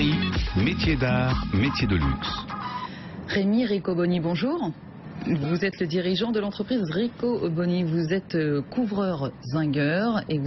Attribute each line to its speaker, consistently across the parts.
Speaker 1: Paris, métier d'art, métier de luxe.
Speaker 2: Rémi Riccoboni, bonjour. Vous êtes le dirigeant de l'entreprise Riccoboni. Vous êtes couvreur zingueur et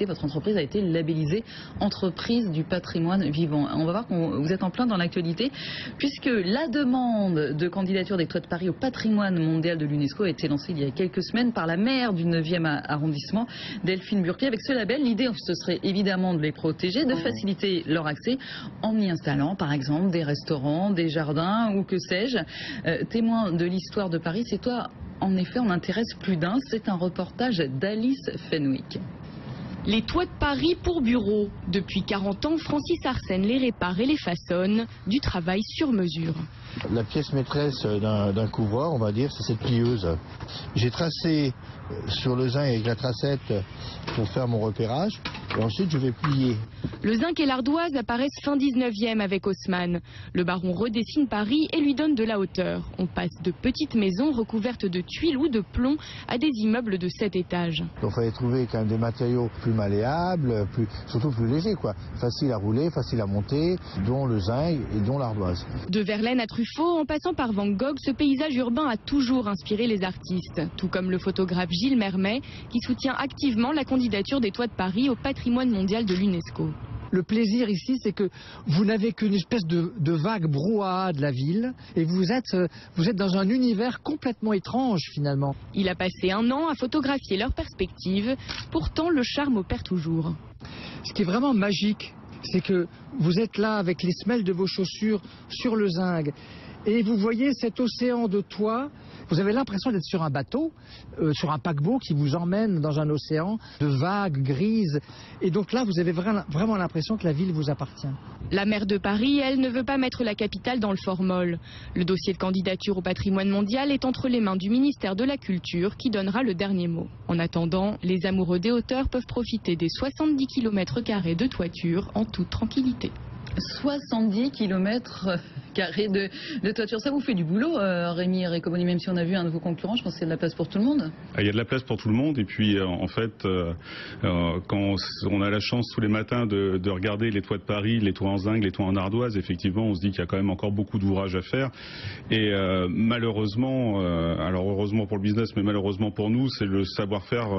Speaker 2: votre entreprise a été labellisée entreprise du patrimoine vivant. On va voir que vous êtes en plein dans l'actualité puisque la demande de candidature des Toits de Paris au patrimoine mondial de l'UNESCO a été lancée il y a quelques semaines par la maire du 9e arrondissement, Delphine Burquier. Avec ce label, l'idée ce serait évidemment de les protéger, de faciliter leur accès en y installant par exemple des restaurants, des jardins ou que sais-je. Témoin de l'histoire de Paris, c'est toi, en effet, on intéresse plus d'un. C'est un reportage d'Alice Fenwick.
Speaker 3: Les toits de Paris pour bureaux. Depuis 40 ans, Francis Arsène les répare et les façonne. Du travail sur mesure.
Speaker 4: La pièce maîtresse d'un couvreur, on va dire, c'est cette plieuse. J'ai tracé sur le zinc avec la tracette pour faire mon repérage. Et ensuite, je vais plier.
Speaker 3: Le zinc et l'ardoise apparaissent fin 19e avec Haussmann. Le baron redessine Paris et lui donne de la hauteur. On passe de petites maisons recouvertes de tuiles ou de plomb à des immeubles de 7 étages.
Speaker 4: Donc il fallait trouver quand même des matériaux plus malléables, surtout plus légers, quoi. Facile à rouler, facile à monter, dont le zinc et dont l'ardoise.
Speaker 3: De Verlaine à Truffaut, en passant par Van Gogh, ce paysage urbain a toujours inspiré les artistes. Tout comme le photographe Gilles Mermet, qui soutient activement la candidature des Toits de Paris au patrimoine mondial de l'UNESCO.
Speaker 5: Le plaisir ici, c'est que vous n'avez qu'une espèce de vague brouhaha de la ville et vous êtes dans un univers complètement étrange finalement.
Speaker 3: Il a passé 1 an à photographier leurs perspectives, pourtant le charme opère toujours.
Speaker 5: Ce qui est vraiment magique, c'est que vous êtes là avec les semelles de vos chaussures sur le zinc et vous voyez cet océan de toits. Vous avez l'impression d'être sur un bateau, sur un paquebot qui vous emmène dans un océan de vagues grises. Et donc là, vous avez vraiment l'impression que la ville vous appartient.
Speaker 3: La maire de Paris, elle, ne veut pas mettre la capitale dans le formol. Le dossier de candidature au patrimoine mondial est entre les mains du ministère de la Culture qui donnera le dernier mot. En attendant, les amoureux des hauteurs peuvent profiter des 70 km² de toiture en toute tranquillité.
Speaker 2: 70 km² de toiture. Ça vous fait du boulot, Rémi Riccoboni, même si on a vu un de vos concurrents, je pense qu'il y a de la place pour tout le monde.
Speaker 6: Il y a de la place pour tout le monde et puis en fait, quand on a la chance tous les matins de regarder les toits de Paris, les toits en zinc, les toits en ardoise, effectivement, on se dit qu'il y a quand même encore beaucoup d'ouvrages à faire. Et malheureusement, alors heureusement pour le business, mais malheureusement pour nous, c'est le savoir-faire.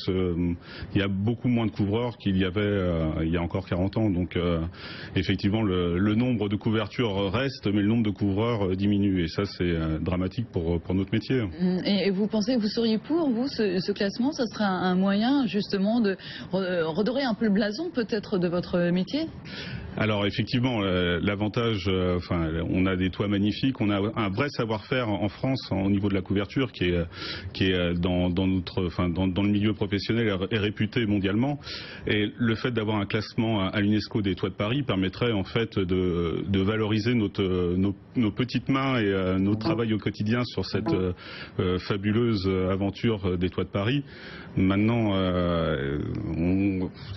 Speaker 6: Il y a beaucoup moins de couvreurs qu'il y avait il y a encore 40 ans. Donc effectivement, le nombre de couvertures reste, mais le nombre de couvreurs diminue. Et ça, c'est dramatique pour notre métier.
Speaker 2: Et vous pensez, vous seriez pour, vous, ce classement? Ça serait un moyen, justement, de redorer un peu le blason, peut-être, de votre métier?
Speaker 6: Alors effectivement, l'avantage, on a des toits magnifiques, on a un vrai savoir-faire en France au niveau de la couverture qui est dans le milieu professionnel est réputé mondialement. Et le fait d'avoir un classement à l'UNESCO des Toits de Paris permettrait en fait de valoriser nos petites mains et notre travail au quotidien sur cette fabuleuse aventure des Toits de Paris. Maintenant,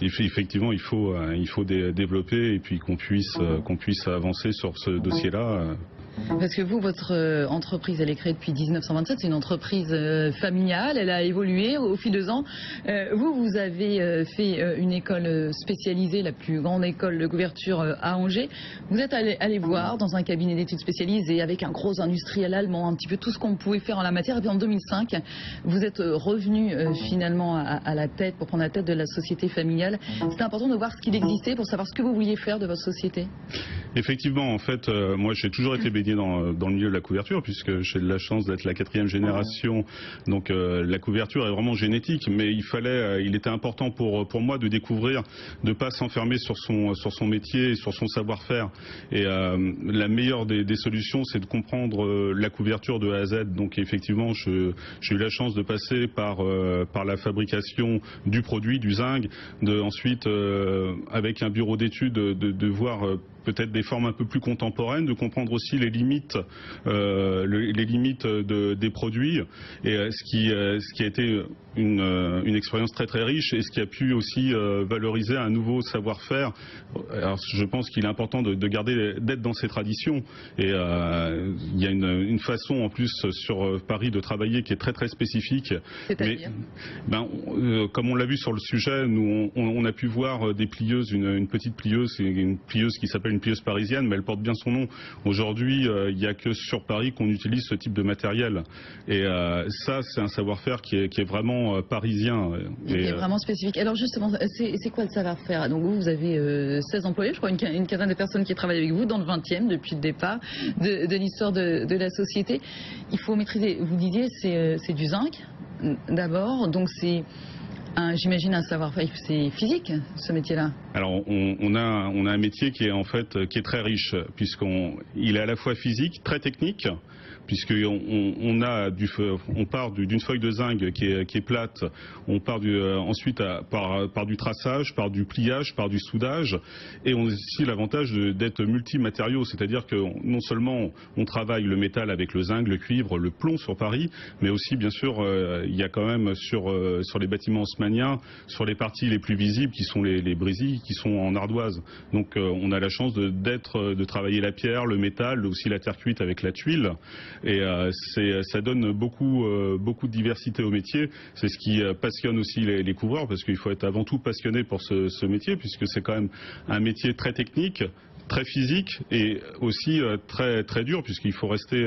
Speaker 6: effectivement, il faut développer et puis qu'on puisse avancer sur ce dossier-là.
Speaker 2: Parce que vous, votre entreprise, elle est créée depuis 1927, c'est une entreprise familiale, elle a évolué au fil des ans. Vous avez fait une école spécialisée, la plus grande école de couverture à Angers. Vous êtes allé voir dans un cabinet d'études spécialisées avec un gros industriel allemand, un petit peu tout ce qu'on pouvait faire en la matière. Et puis en 2005, vous êtes revenu finalement à la tête, pour prendre la tête de la société familiale. C'était important de voir ce qu'il existait pour savoir ce que vous vouliez faire de votre société.
Speaker 6: Effectivement, en fait, moi j'ai toujours été baigné dans le milieu de la couverture puisque j'ai la chance d'être la 4e génération. Donc la couverture est vraiment génétique, mais il était important pour moi de découvrir, de pas s'enfermer sur son métier, sur son savoir-faire. Et la meilleure des solutions, c'est de comprendre la couverture de A à Z. Donc effectivement, j'ai eu la chance de passer par la fabrication du produit, du zinc, ensuite avec un bureau d'études de voir peut-être des formes un peu plus contemporaines, de comprendre aussi les limites des produits, et ce qui a été une expérience très très riche et ce qui a pu aussi valoriser un nouveau savoir-faire. Alors je pense qu'il est important d'être dans ces traditions, et il y a une façon en plus sur Paris de travailler qui est très très spécifique.
Speaker 2: C'est-à-dire
Speaker 6: comme on l'a vu sur le sujet, nous on a pu voir des plieuses, une petite plieuse, une plieuse qui s'appelle une une plieuse parisienne, mais elle porte bien son nom. Aujourd'hui, il n'y a que sur Paris qu'on utilise ce type de matériel. Et ça, c'est un savoir-faire qui est vraiment parisien.
Speaker 2: Qui est vraiment spécifique. Alors justement, c'est quoi le savoir-faire? Donc vous avez 16 employés, je crois, une quinzaine de personnes qui travaillent avec vous dans le 20e depuis le départ de l'histoire de la société. Il faut maîtriser, vous disiez, c'est du zinc d'abord, donc c'est... J'imagine un savoir-faire, c'est physique, ce métier-là.
Speaker 6: Alors, on a un métier qui est très riche, puisqu'il est à la fois physique, très technique, puisqu'on part d'une feuille de zinc qui est plate, on part ensuite par du traçage, par du pliage, par du soudage, et on a aussi l'avantage d'être multimatériaux, c'est-à-dire que non seulement on travaille le métal avec le zinc, le cuivre, le plomb sur Paris, mais aussi bien sûr il y a quand même sur les bâtiments haussmanniens, sur les parties les plus visibles qui sont les brésilles, qui sont en ardoise. Donc on a la chance de travailler la pierre, le métal, aussi la terre cuite avec la tuile. Et ça donne beaucoup de diversité au métier. C'est ce qui passionne aussi les couvreurs, parce qu'il faut être avant tout passionné pour ce métier, puisque c'est quand même un métier très technique, très physique et aussi très très dur, puisqu'il faut rester,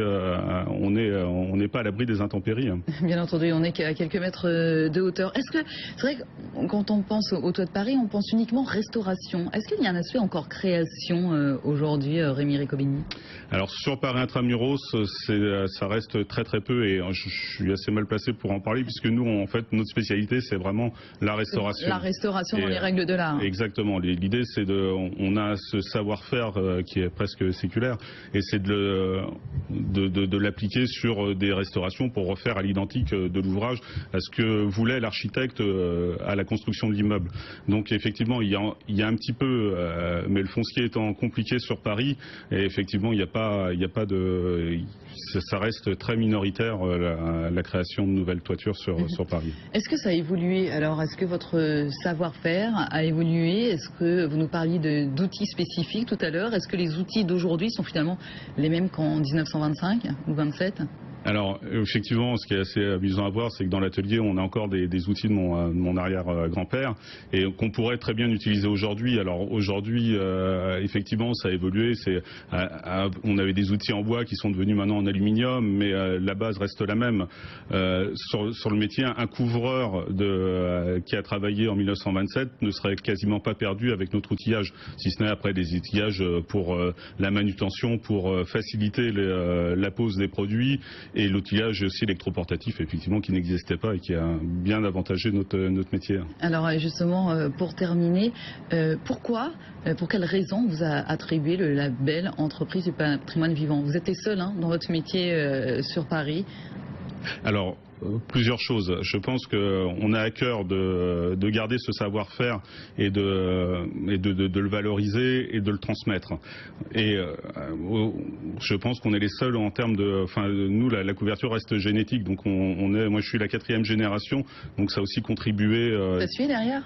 Speaker 6: on n'est pas à l'abri des intempéries.
Speaker 2: Bien entendu, on n'est qu'à quelques mètres de hauteur. Est-ce que c'est vrai que quand on pense au toit de Paris, on pense uniquement restauration. Est-ce qu'il y a un aspect encore création aujourd'hui, Rémi Riccoboni?
Speaker 6: Alors sur Paris Intramuros, ça reste très très peu, et je suis assez mal placé pour en parler, puisque nous, en fait, notre spécialité, c'est vraiment la restauration.
Speaker 2: La restauration dans les règles de l'art.
Speaker 6: Exactement. L'idée, c'est on a ce savoir-faire qui est presque séculaire, et c'est de l'appliquer sur des restaurations pour refaire à l'identique de l'ouvrage, à ce que voulait l'architecte à la construction de l'immeuble. Donc effectivement, il y a un petit peu, mais le foncier étant compliqué sur Paris, et effectivement, il n'y a pas de... Ça reste très minoritaire, la création de nouvelles toitures sur Paris.
Speaker 2: Est-ce que ça a évolué? Alors, est-ce que votre savoir-faire a évolué? Est-ce que vous nous parliez d'outils spécifiques tout à l'heure? Est-ce que les outils d'aujourd'hui sont finalement les mêmes qu'en 1925 ou 27?
Speaker 6: Alors, effectivement, ce qui est assez amusant à voir, c'est que dans l'atelier, on a encore des outils de mon arrière-grand-père, et qu'on pourrait très bien utiliser aujourd'hui. Alors, aujourd'hui, effectivement, ça a évolué. On avait des outils en bois qui sont devenus maintenant en aluminium, mais la base reste la même. Sur le métier, un couvreur qui a travaillé en 1927 ne serait quasiment pas perdu avec notre outillage, si ce n'est après des outillages pour la manutention, pour faciliter la pose des produits, et l'outillage aussi électroportatif, effectivement, qui n'existait pas et qui a bien avantagé notre métier.
Speaker 2: Alors justement, pour terminer, pour quelle raison vous a attribué le label Entreprise du patrimoine vivant? Vous êtes les seuls dans votre métier sur Paris. Alors,
Speaker 6: plusieurs choses. Je pense qu'on a à cœur de garder ce savoir-faire et de le valoriser et de le transmettre. Et je pense qu'on est les seuls en termes de... Enfin, nous, la couverture reste génétique, donc moi je suis la 4e génération, donc ça a aussi contribué...
Speaker 2: Ça suit derrière ?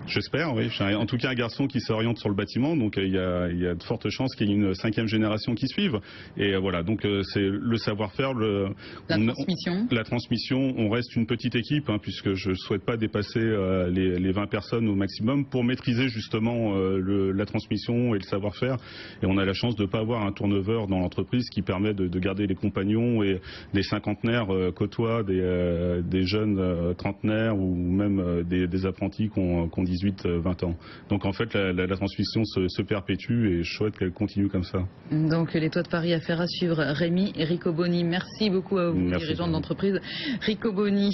Speaker 6: J'espère, oui. En tout cas, un garçon qui s'oriente sur le bâtiment, donc il y a de fortes chances qu'il y ait une 5e génération qui suive. Et voilà, donc c'est le savoir-faire, la transmission. On reste une petite équipe, puisque je ne souhaite pas dépasser les 20 personnes au maximum pour maîtriser justement la transmission et le savoir-faire. Et on a la chance de ne pas avoir un turnover dans l'entreprise qui permet de garder les compagnons, et les cinquantenaires côtoient des jeunes trentenaires, ou même des apprentis qui ont 18-20 ans. Donc en fait, la transmission se perpétue, et je souhaite qu'elle continue comme ça.
Speaker 2: Donc les toits de Paris, affaire à suivre. Rémi Riccoboni, merci beaucoup à vous, dirigeant de l'entreprise Riccoboni.